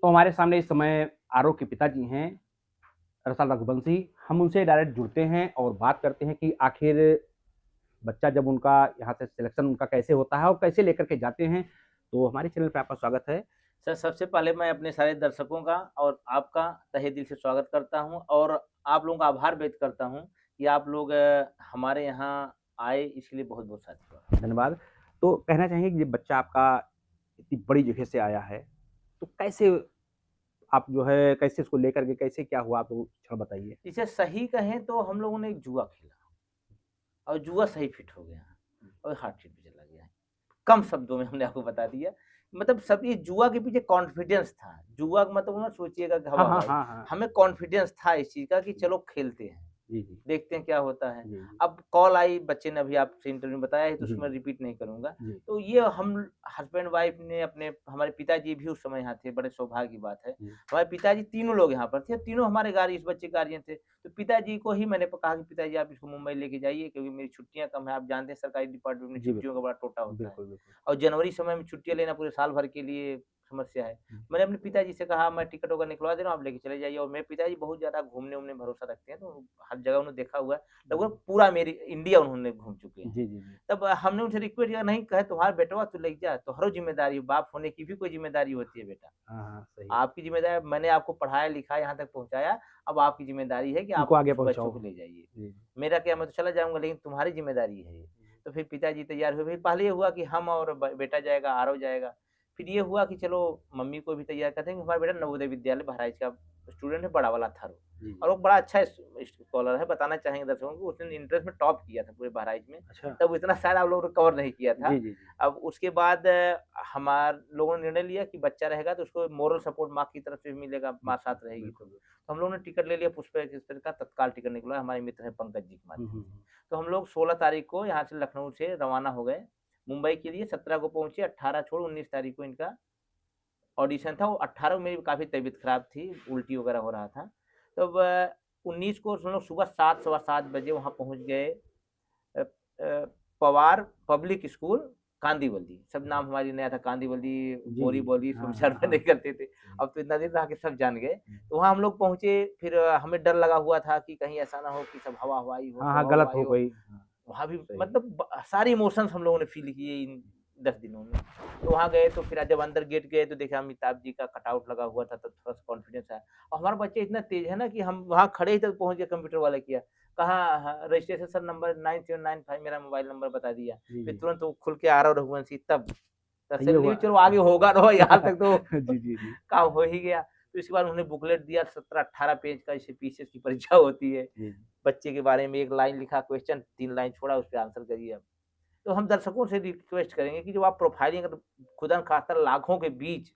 तो हमारे सामने इस समय आरव के पिताजी हैं, दरअसल रघुवंशी। हम उनसे डायरेक्ट जुड़ते हैं और बात करते हैं कि आखिर बच्चा जब उनका यहाँ से सिलेक्शन उनका कैसे होता है और कैसे लेकर के जाते हैं। तो हमारे चैनल पे आपका स्वागत है। सर, सबसे पहले मैं अपने सारे दर्शकों का और आपका तहे दिल से स्वागत करता हूँ और आप लोगों का आभार व्यक्त करता हूँ कि आप लोग हमारे यहाँ आए, इसके लिए बहुत-बहुत साधुवाद। धन्यवाद। तो कहना चाहेंगे कि ये बच्चा आपका इतनी बड़ी जगह से आया है, तो कैसे आप जो है कैसे इसको लेकर के कैसे क्या हुआ? आप वो क्षण बताइए? इसे सही कहें तो हम लोगों ने एक जुआ खेला और जुआ सही फिट हो गया और हार्ट चीट पे चला गया। कम शब्दों में हमने आपको बता दिया। मतलब सब ये जुआ के पीछे कॉन्फिडेंस था। जुआ का मतलब ना सोचिएगा कि हाँ, हाँ, हवा-हवाई। हाँ, हाँ। हमें कॉन्फिडेंस था इस चीज़ का कि चलो खेलते हैं। जी, जी। देखते हैं क्या होता है। जी, जी। अब कॉल आई, बच्चे ने अभी आपसे इंटरव्यू में बताया है तो जी, उसको मैं जी। रिपीट नहीं करूँगा। जी। तो ये हम हस्बैंड वाइफ ने अपने हमारे पिताजी भी उस समय यहाँ थे, बड़े सौभाग्य की बात है। जी। हमारे पिताजी तीनों लोग यहाँ पर थे, तीनों हमारे इस बच्चे के गार्जियन थे। तो पिताजी को ही मैंने कहा कि पिताजी आप इसको मुंबई लेके जाइए क्योंकि मेरी छुट्टियाँ कम हैं। आप जानते हैं सरकारी डिपार्टमेंट में जी, छुट्टियों का बिल्कुल। बड़ा टोटा होता है बिल्कुल, बिल्कुल। और जनवरी समय में छुट्टियाँ लेना पूरे साल भर के लिए समस्या है। हुँ। मैंने अपने पिताजी से कहा मैं टिकट वगैरह निकलवा दे रहा हूँ, आप लेके चले जाइए और मेरे पिताजी बहुत ज़्यादा घूमने-वूमने में भरोसा रखते हैं, तो हर जगह उन्होंने देखा हुआ है। लगभग पूरा मेरी इंडिया उन्होंने घूम चुके हैं। जी, जी, जी। तब हमने उनसे रिक्वेस्ट किया नहीं कहे तुम्हारा बेटवा तू लेके जा, तोहरो ज़िम्मेदारी है, बाप होने की भी कोई ज़िम्मेदारी होती है बेटा। हाँ, हाँ, सही है। आपकी ज़िम्मेदारी मैंने आपको पढ़ाया-लिखाया, यहाँ तक पहुँचाया, अब आपकी ज़िम्मेदारी है कि उनको आप आगे उस बच्चों पहुँचाओ। को ले जाइए। जी, जी। मेरा क्या मैं तो चला जाऊँगा लेकिन तुम्हारी ज़िम्मेदारी है ये। तो फिर पिताजी तैयार हुए, फिर पहले ये हुआ कि हम और बेटा जाएगा, आरव जाएगा। फिर ये हुआ कि चलो मम्मी को भी तैयार करते हैं कि हमारा बेटा नवोदय विद्यालय बहराइच का स्टूडेंट है, बड़ा वाला था वो। जी, और जी। वो बड़ा अच्छा स्कॉलर है, बताना चाहेंगे दर्शकों को उसने एंट्रेंस में टॉप किया था पूरे बहराइच में। अच्छा। तब इतना शायद आप लोगों ने कवर नहीं किया था। जी, जी, जी। अब उसके बाद हमार लोगों ने निर्णय लिया कि बच्चा रहेगा तो उसको मोरल सपोर्ट माँ की तरफ से भी मिलेगा, माँ बिल्कुल, साथ रहेगी तो। बिल्कुल, बिल्कुल। तो हम लोगों ने टिकट ले लिया पुष्प एक्सप्रेस का तत्काल टिकट निकलवाया, हमारे मित्र हैं पंकज जी के हुँ, माध्यम हुँ, से। हुँ। तो हम लोग 16 तारीख को यहाँ से लखनऊ से रवाना हो गए, मुंबई के लिए 17 को पहुँचे, 18 छोड़ 19 तारीख को इनका ऑडिशन था। वो 18 को मेरी काफ़ी तबीयत खराब थी, उल्टी वगैरह हो रहा था। तब 19 को हम लोग सुबह 7 सवा 7 बजे वहाँ पहुँच गए पवार पब्लिक स्कूल कांदीवली, सब जी। नाम हमारी नया था कांदीवली, जी, जी। बोरीवली सब हाँ, हाँ, शर्मा नहीं हाँ। करते थे। हुँ, अब तो इतना दिन रहा कि सब जान गए। हुँ। तो वहाँ हम लोग पहुँचे फिर हमें डर लगा हुआ था कि कहीं ऐसा ना हो कि सब हवा-हवाई हो, हाँ, सब हाँ, गलत हवा-हवाई हो हो। गई। हाँ, वहाँ भी सही है। मतलब सारे इमोशंस हम लोगों ने फ़ील किए इन 10 दिनों में। तो वहाँ गए तो फिर जब अंदर गेट गए तो देखा अमिताभ जी का कटआउट लगा हुआ था, तब थोड़ा-सा कॉन्फिडेंस आया। और हमारा बच्चा इतना तेज़ है ना कि हम वहाँ खड़े ही तक पहुँच गए कंप्यूटर वाला किया। कहा ह रजिस्ट्रेशन सर नंबर 9795 मेरा मोबाइल नंबर बता दिया। जी, फिर जी, जी। तुरंत वो खुल के आरव रघुवंशी तब ये तसल्ली हुआ हुई चलो आगे होगा ना यहाँ तक तो जी, जी, जी। काम हो ही गया। तो इसके बाद उन्होंने बुकलेट दिया 17-18 पेज का जैसे पीसीएस की परीक्षा होती है। जी, जी। बच्चे के बारे में 1 लाइन लिखा क्वेश्चन 3 लाइन छोड़ा उस पे आंसर करिए अब। तो हम दर्शकों से रिक्वेस्ट करेंगे कि जब आप प्रोफाइलिंग अगर खुदा न खास्ता लाखों के बीच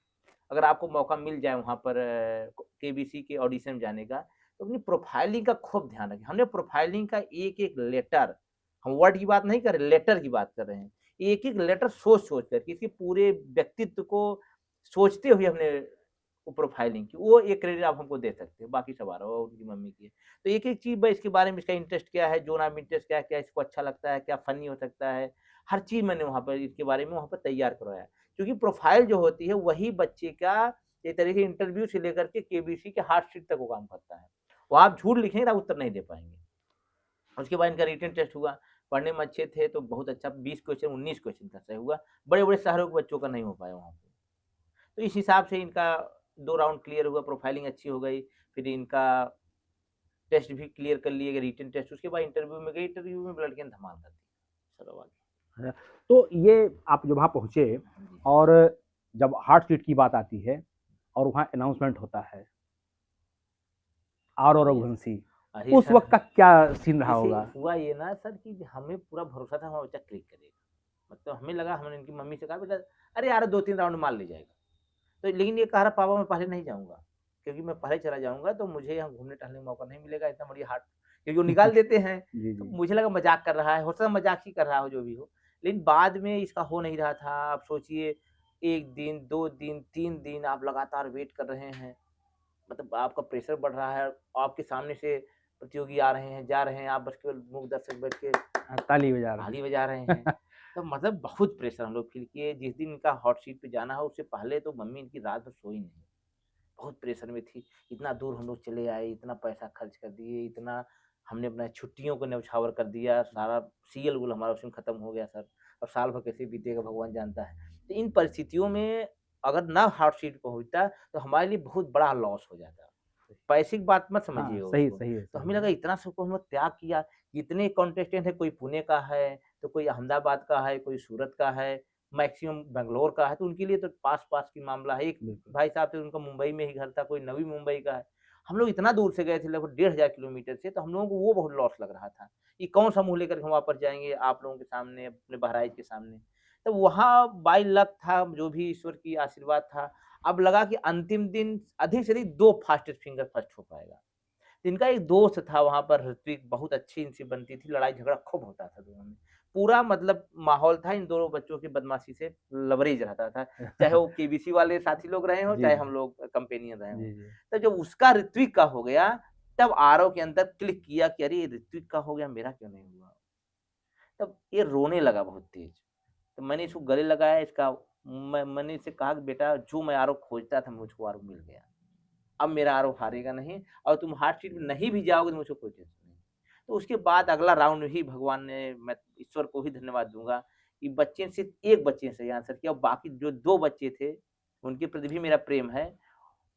अगर आपको मौका मिल जाए वहाँ पर केबीसी के ऑडिशन में जाने का, तो अपनी प्रोफाइलिंग का खूब ध्यान रखें। हमने प्रोफाइलिंग का एक-एक लेटर हम वर्ड की बात नहीं कर रहे, लेटर की बात कर रहे हैं। एक-एक लेटर सोच-सोच कर के इसके पूरे व्यक्तित्व को सोचते हुए हमने वो प्रोफाइलिंग की। वो एक क्रेडिट आप हमको दे सकते हो, बाकी सब आरव और उनकी मम्मी की है। तो एक-एक चीज़ मैं इसके बारे में इसका इंटरेस्ट क्या है, ज़ोन ऑफ इंटरेस्ट क्या है, क्या इसको अच्छा लगता है, क्या फ़नी हो सकता है, हर चीज़ मैंने वहाँ पर इसके बारे में वहाँ पर तैयार करवाया। क्योंकि प्रोफ़ाइल जो होती है वही बच्चे का एक तरीके इंटरव्यू से लेकर के केबीसी के हार्ड शीट तक वो काम करता है। वो आप झूठ लिखेंगे तो आप उत्तर नहीं दे पाएँगे। उसके बाद इनका रिटन टेस्ट हुआ, पढ़ने में अच्छे थे तो बहुत अच्छा 20 क्वेश्चन 19 क्वेश्चन का सही हुआ। बड़े-बड़े शहरों के बच्चों का नहीं हो पाया वहाँ पे। तो इस हिसाब से इनका 2 राउंड क्लियर हुआ, प्रोफ़ाइलिंग अच्छी हो गई, फिर इनका टेस्ट भी क्लियर कर लिए, रिटन टेस्ट, उसके बाद इंटरव्यू में गए, इंटरव्यू में लड़कियाँ ने धमाल कर दी। चलो आगे। है। तो ये आप जब वहाँ पहुँचे जी। और जब हार्ट सीट की बात आती है और वहाँ अनाउंसमेंट होता है, आर और अरे रघुवंशी, अरे उस सर वक़्त का क्या सीन रहा जैसे होगा? हुआ ये ना सर कि हमें पूरा भरोसा था हमारा बच्चा क्लिक करेगा। मतलब हमें लगा हमने इनकी मम्मी से कहा बेटा अरे यार 2-3 राउंड मार ले जाएगा। तो लेकिन ये कह रहा पापा मैं पहले नहीं जाऊँगा, क्योंकि मैं पहले चला जाऊँगा तो मुझे यहाँ घूमने-टहलने का मौका नहीं मिलेगा, इतना बड़ी हाट क्योंकि वो निकाल देते हैं। जी, तो जी। मुझे लगा मज़ाक कर रहा है, हो सकता है मज़ाक ही कर रहा हो जो भी हो। लेकिन बाद में इसका हो नहीं रहा था, आप सोचिए 1 दिन, 2 दिन, 3 दिन आप लगातार वेट कर रहे हैं। मतलब आपका प्रेशर बढ़ रहा है, आपके सामने से प्रतियोगी आ रहे हैं, जा रहे हैं, आप बस केवल मूक दर्शक बैठ के ताली बजा ताली रहे बजा रहे हैं। हैं। तो मतलब बहुत प्रेशर हम लोग फ़ील किए, जिस दिन इनका हॉट सीट पे जाना हो उससे पहले तो मम्मी इनकी रात भर सोई नहीं। बहुत प्रेशर में थी। इतना दूर हम लोग चले आए, इतना पैसा खर्च कर दिए, इतना हमने अपना छुट्टियों को न्यौछावर कर दिया, सारा सीएल-गूल हमारा उसी में खत्म हो गया सर। अब साल भर कैसे बीतेगा भगवान जानता है। तो इन परिस्थितियों में अगर ना हार्डशीट पहुँचता तो हमारे लिए बहुत बड़ा लॉस हो जाता। पैसे की बात मत हाँ, समझिएगा सही उसको। सही है, तो सही हमें है। लगा इतना सबको हम लोग त्याग किया, इतने कॉन्टेस्टेंट है, कोई पुणे का है, तो कोई अहमदाबाद का है, कोई सूरत का है, मैक्सिमम बैंगलोर का है, तो उनके लिए तो पास-पास की मामला है। एक बिल्कुल। भाई साहब थे उनका मुंबई में ही घर था, कोई नवी मुंबई का है। हम लोग इतना दूर से गए थे लगभग 1500 किलोमीटर से, तो हम लोगों को वो बहुत लॉस लग रहा था। कि कौन-सा मुँह लेकर के हम वापस जाएँगे आप लोगों के सामने, अपने बहराइच के सामने। तो वहाँ बाय लक था, जो भी ईश्वर की आशीर्वाद था। अब लगा कि अंतिम दिन अधिक से अधिक 2 फास्टेस्ट फिंगर फर्स्ट हो पाएगा। इनका एक दोस्त था वहाँ पर ऋत्विक, बहुत अच्छी इनसे बनती थी, लड़ाई-झगड़ा खूब होता था दोनों में। पूरा मतलब माहौल था इन दोनों बच्चों की बदमाशी से लबरेज रहता था। चाहे वो केबीसी वाले साथी लोग रहे हों, जी, चाहे जी। हम लोग कंपेनियन रहे हों। जी, जी। तो जब उसका ऋत्विक का हो गया, तब आरव के अंदर क्लिक किया कि अरे! ये ऋत्विक का हो गया, मेरा क्यों नहीं हुआ? तब ये रोने लगा बहुत तेज़। तो मैंने इसको गले लगाया, इसका मैंने इससे कहा कि बेटा जो मैं आरव खोजता था मुझको आरव मिल गया। अब मेरा आरव हारेगा नहीं और तुम हार्ड शीट में नहीं भी जाओगे तो मुझको कोई टेंशन नहीं। तो उसके बाद अगला राउंड ही भगवान ने, मैं ईश्वर को ही धन्यवाद दूँगा कि बच्चे ने सिर्फ़ एक बच्चे ने सही आंसर किया और बाकी जो 2 बच्चे थे, उनके प्रति भी मेरा प्रेम है।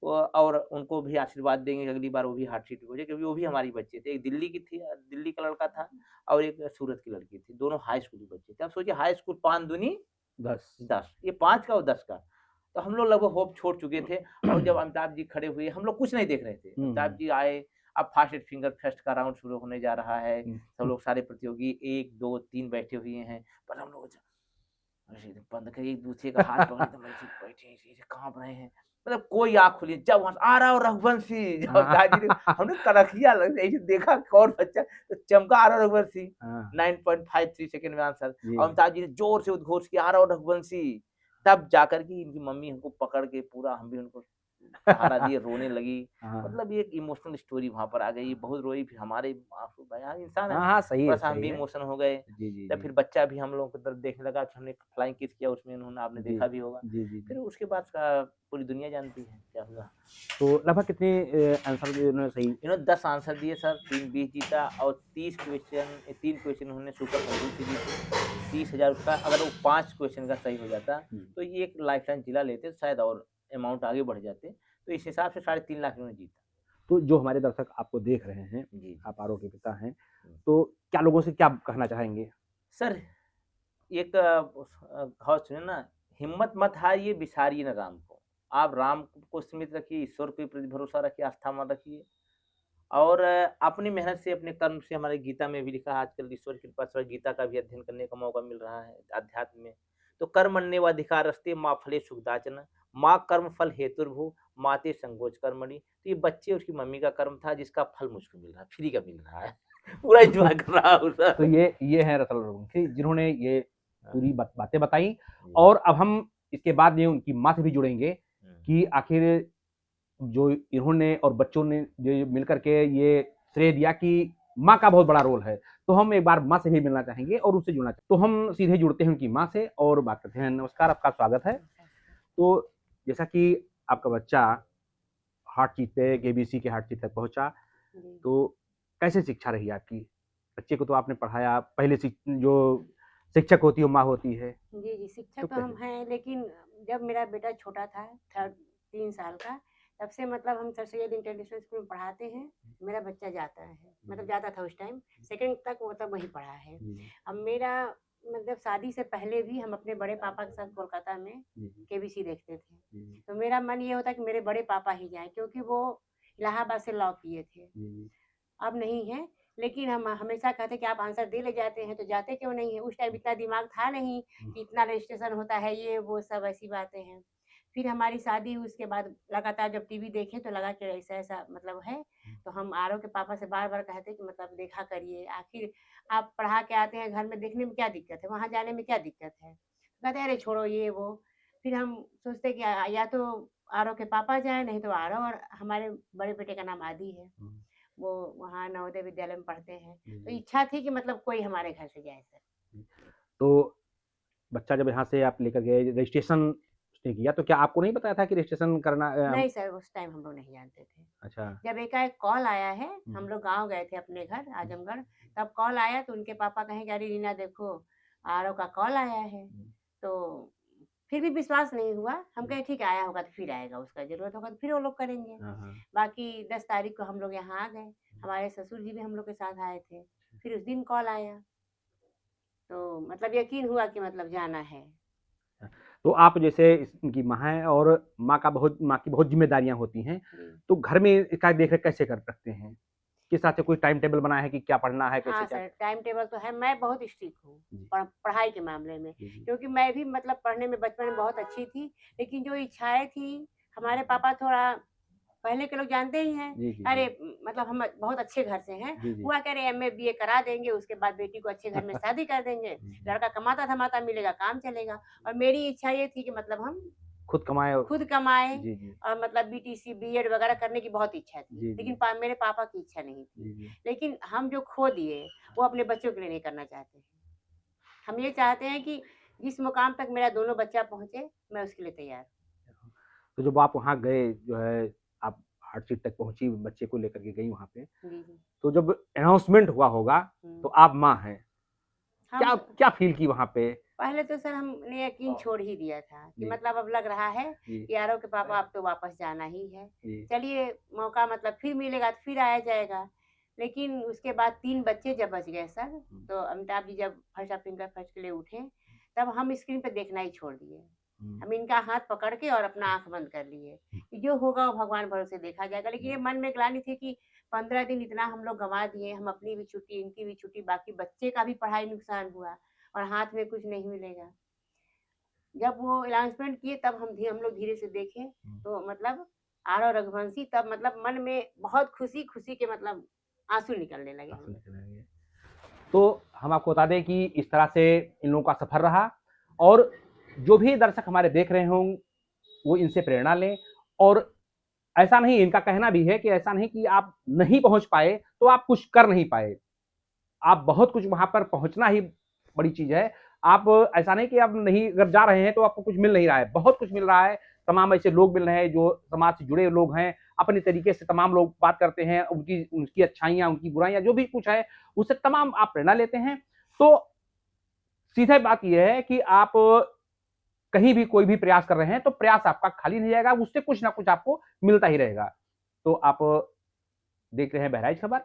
और उनको भी आशीर्वाद देंगे कि अगली बार वो भी हार्ड शीट हो जाए, क्योंकि वो भी हमारी बच्चे थे। एक दिल्ली की थी, दिल्ली का लड़का था और एक सूरत की लड़की थी। दोनों हाई स्कूल के बच्चे थे। अब सोचिए हाई स्कूल 5 दूनी 10 10, ये 5 का और 10 का। तो हम लोग लगभग होप छोड़ चुके थे और जब अमिताभ जी खड़े हुए, हम लोग कुछ नहीं देख रहे थे। हुँ, अमिताभ हुँ। जी आए, अब फास्टेस्ट फिंगर फेस्ट का राउंड शुरू होने जा रहा है। हुँ, सब लोग सारे प्रतियोगी 1, 2, 3 बैठे हुए हैं। पर हम लोग ऐसे बंद करिए, एक-दूसरे का हाथ पकड़े एकदम ऐसे बैठे हैं, ऐसे-ऐसे काँप रहे हैं। मतलब कोई आँख खुली, जब वहाँ से आ रहा हो रघुवंशी, जब हाँ, अमिताभ जी ने, हमने कनखिया लग ऐसे देखा कौन बच्चा, तो चमका आ रहा हो रघुवंशी, हाँ। 9.53 सेकंड में आंसर। और जी। अमिताभ जी ने ज़ोर से उद्घोष किया, आ रहा हो रघुवंशी। तब जाकर के इनकी मम्मी हमको पकड़ के पूरा, हम भी उनको सहारा दिए, रोने लगी। हाँ। मतलब ये एक इमोशनल स्टोरी वहाँ पर आ गई, बहुत रोई, फिर हमारे आँसू बहे, यार इंसान है, हाँ, हाँ, सही है, थोड़ा-सा हम सही भी है। इमोशन हो गए। जी, जी, तब जी। फिर बच्चा भी हम लोगों की तरफ देखने लगा, फिर हमने फ्लाइंग किस किया उसमें, उन्होंने, आपने जी। देखा भी होगा। जी, जी, फिर जी। उसके बाद का पूरी दुनिया जानती है क्या हुआ। तो लगभग कितने आंसर जो इन्होंने सही इन्होंने 10 आंसर दिए सर, 3 20 जीता और 3 क्वेश्चन उन्होंने सुपर संतुल से जीते। 30,000 उसका, अगर वो 5 क्वेश्चन का सही हो जाता, हुँ। तो ये एक लाइफ़टाइम जिला लेते, शायद और अमाउंट आगे बढ़ जाते। तो इस हिसाब से 3.5 लाख इन्होंने जीता। तो जो हमारे दर्शक आपको देख रहे हैं, जी, जी। आप आरव के पिता हैं, हुँ। तो क्या लोगों से क्या कहना चाहेंगे? सर, एक कहावत सुने ना, हिम्मत मत हारिए, बिसारिए ना राम को। आप राम को सीमित रखिए, ईश्वर के प्रति भरोसा रखिए, आस्था मत रखिए और अपनी मेहनत से, अपने कर्म से, हमारे गीता में भी लिखा है, आजकल ईश्वर की कृपा से गीता का भी अध्ययन करने का मौका मिल रहा है अध्यात्म में। तो कर्मण्येवाधिकारस्ते मा फलेषु कदाचन माँ कर्म फल हेतुर्भुः माते संगोच कर्मणि। तो ये बच्चे उसकी मम्मी का कर्म था, जिसका फल मुझको मिल रहा है, फ्री का मिल रहा है। पूरा एन्जॉय कर रहा हूँ तो सर। ये हैं रसल रघुवंशी जिन्होंने ये हाँ, पूरी बातें बताई जी। और अब हम इसके बाद में उनकी माँ से भी जुड़ेंगे हुँ, कि आखिर जो इन्होंने और बच्चों ने जो मिल कर के ये श्रेय दिया कि माँ का बहुत बड़ा रोल है। तो हम एक बार माँ से भी मिलना चाहेंगे और उससे जुड़ना चाहेंगे। तो हम सीधे जुड़ते हैं उनकी माँ से और बात करते हैं। नमस्कार, आपका स्वागत है। तो जैसा कि आपका बच्चा हार्ट चीट पे केबीसी के हार्ट चीट तक पहुँचा, जी, तो कैसे शिक्षा रही आपकी? बच्चे को तो आपने पढ़ाया, पहले जो शिक्षक होती है वो माँ होती है, जी, शिक्षक तो तो हम कैसे? हैं, लेकिन जब मेरा बेटा छोटा था, 3 साल का, तब से मतलब हम सर सैयद इंटरनेशनल स्कूल में पढ़ाते हैं, मेरा बच्चा जाता है, मतलब जाता था उस टाइम, सेकंड तक मतलब वहीं पढ़ा है। जी, जी, अब मेरा मतलब शादी से पहले भी हम अपने बड़े पापा के साथ कोलकाता में जी, जी, केबीसी देखते थे। जी, तो मेरा मन ये होता कि मेरे बड़े पापा ही जाएँ, क्योंकि वो इलाहाबाद से लॉ किए थे। जी, जी, अब नहीं है, लेकिन हम हमेशा कहते कि आप आंसर दे ले जाते हैं, तो जाते क्यों नहीं हैं? उस टाइम इतना दिमाग था नहीं हुँ, कि इतना रजिस्ट्रेशन होता है, ये वो सब ऐसी बातें हैं। फिर हमारी शादी हुई, उसके बाद लगातार जब टीवी देखे तो लगा कि ऐसा-ऐसा मतलब है, तो हम आरव के पापा से बार-बार कहते कि मतलब देखा करिए, आखिर आप पढ़ा के आते हैं घर में, देखने में क्या दिक्कत है? वहाँ जाने में क्या दिक्कत है? कहते हैं अरे छोड़ो ये वो। फिर हम सोचते कि या तो आरव के पापा जाएँ, नहीं तो आरव, और हमारे बड़े बेटे का नाम आदि है। हुँ, वो वहाँ नवोदय विद्यालय में पढ़ते हैं। जी, तो जी, इच्छा थी कि मतलब कोई हमारे घर से जाए सर। जी। तो बच्चा जब यहाँ से आप लेकर गए, रजिस्ट्रेशन उसने किया, तो क्या आपको नहीं बताया था कि रजिस्ट्रेशन करना नहीं सर, उस टाइम हम लोग नहीं जानते थे। अच्छा। जब एकाएक कॉल आया है, हम हुँ। लोग गाँव गए थे अपने घर आजमगढ़, तब कॉल आया तो उनके पापा कहे कि अरे रीना देखो, आरओ का कॉल आया है। हुँ। तो फिर भी विश्वास नहीं हुआ। हम हुँ। कहे ठीक है, आया होगा तो फिर आएगा, उसका ज़रूरत होगा तो फिर वो लोग करेंगे। हाँ, हाँ। बाकी 10 तारीख को हम लोग यहाँ आ गए। हमारे ससुर जी भी हम लोग के साथ आए थे। फिर उस दिन कॉल आया। तो मतलब यकीन हुआ कि मतलब जाना है। तो आप जैसे इनकी माँ हैं और माँ की बहुत ज़िम्मेदारियाँ होती हैं, जी। तो घर में इसका देख-रेख कैसे कर रखते हैं? किस हिसाब से कोई टाइम टेबल बनाया है कि क्या पढ़ना है, कैसे हाँ क्या? सर, टाइम टेबल तो है। मैं बहुत स्ट्रिक्ट हूँ जी, पढ़ाई के मामले में, जी, जी। क्योंकि मैं भी मतलब पढ़ने में बचपन में बहुत अच्छी थी, लेकिन जो इच्छाएँ थी, हमारे पापा थोड़ा पहले के लोग जानते ही हैं। जी, जी, अरे जी। मतलब हम बहुत अच्छे घर से हैं, जी, जी। हुआ कह रहे एमए बीए करा देंगे, उसके बाद बेटी को अच्छे घर में शादी कर देंगे, जी। लड़का कमाता-धमाता मिलेगा, काम चलेगा। और मेरी इच्छा ये थी कि मतलब हम खुद कमाएँ और खुद कमाएँ जी, जी। और मतलब बीटीसी, बीएड वगैरह करने की बहुत इच्छा थी, जी, लेकिन जी। मेरे पापा की इच्छा नहीं थी। जी, जी। लेकिन हम जो खो दिए, वो अपने बच्चों के लिए नहीं करना चाहते हैं। हम ये चाहते हैं कि जिस मुकाम तक मेरा दोनों बच्चा पहुँचे, मैं उसके लिए तैयार हूँ। तो जब आप वहाँ गए, जो है आप हार्ट सीट तक पहुँची, बच्चे को लेकर के गई वहाँ पे, जी, जी। तो जब अनाउंसमेंट हुआ होगा, तो हुँ। आप माँ हैं, हम क्या क्या फ़ील की वहाँ पे? पहले तो सर हमने यकीन छोड़ ही दिया था कि जी, मतलब अब लग रहा है जी, कि यारों के पापा अब तो वापस जाना ही है। जी। चलिए मौका मतलब फिर मिलेगा तो फिर आया जाएगा। लेकिन उसके बाद 3 बच्चे जब बच गए सर, हुँ, तो अमिताभ जी जब फर्स्ट ऑफ फिंगर फर्स्ट के लिए उठे, तब हम स्क्रीन पे देखना ही छोड़ दिए। हुँ, हम इनका हाथ पकड़ के और अपना आँख बंद कर लिए हुँ, कि जो होगा वो भगवान भरोसे देखा जाएगा। लेकिन हुँ, ये मन में ग्लानि थी कि 15 दिन इतना हम लोग गँवा दिए, हम अपनी भी छुट्टी, इनकी भी छुट्टी, बाकी बच्चे का भी पढ़ाई नुकसान हुआ और हाथ में कुछ नहीं मिलेगा। जब वो अनाउंसमेंट किए तब हम लोग धीरे से देखे, हुँ। तो मतलब आरव रघुवंशी तब मतलब मन में बहुत खुशी-खुशी के मतलब आँसू निकलने लगे हम आँसू लोग। निकल आएँगे। तो हम आपको बता दें कि इस तरह से इन लोगों का सफ़र रहा और जो भी दर्शक हमारे देख रहे हों, वो इनसे प्रेरणा लें और ऐसा नहीं, इनका कहना भी है कि ऐसा नहीं कि आप नहीं पहुँच पाए, तो आप कुछ कर नहीं पाए। आप बहुत कुछ वहाँ पर पहुँचना ही बड़ी चीज़ है। आप ऐसा नहीं कि आप नहीं अगर जा रहे हैं तो आपको कुछ मिल नहीं रहा है, बहुत कुछ मिल रहा है। तमाम ऐसे लोग मिल रहे हैं जो समाज से जुड़े लोग हैं, अपने तरीके से तमाम लोग बात करते हैं, उनकी उनकी अच्छाइयाँ, उनकी बुराइयाँ जो भी कुछ है, उससे तमाम आप प्रेरणा लेते हैं। तो सीधे बात ये है कि आप कहीं भी कोई भी प्रयास कर रहे हैं, तो प्रयास आपका खाली नहीं जाएगा, उससे कुछ ना कुछ आपको मिलता ही रहेगा। तो आप देख रहे हैं बहराइच खबर।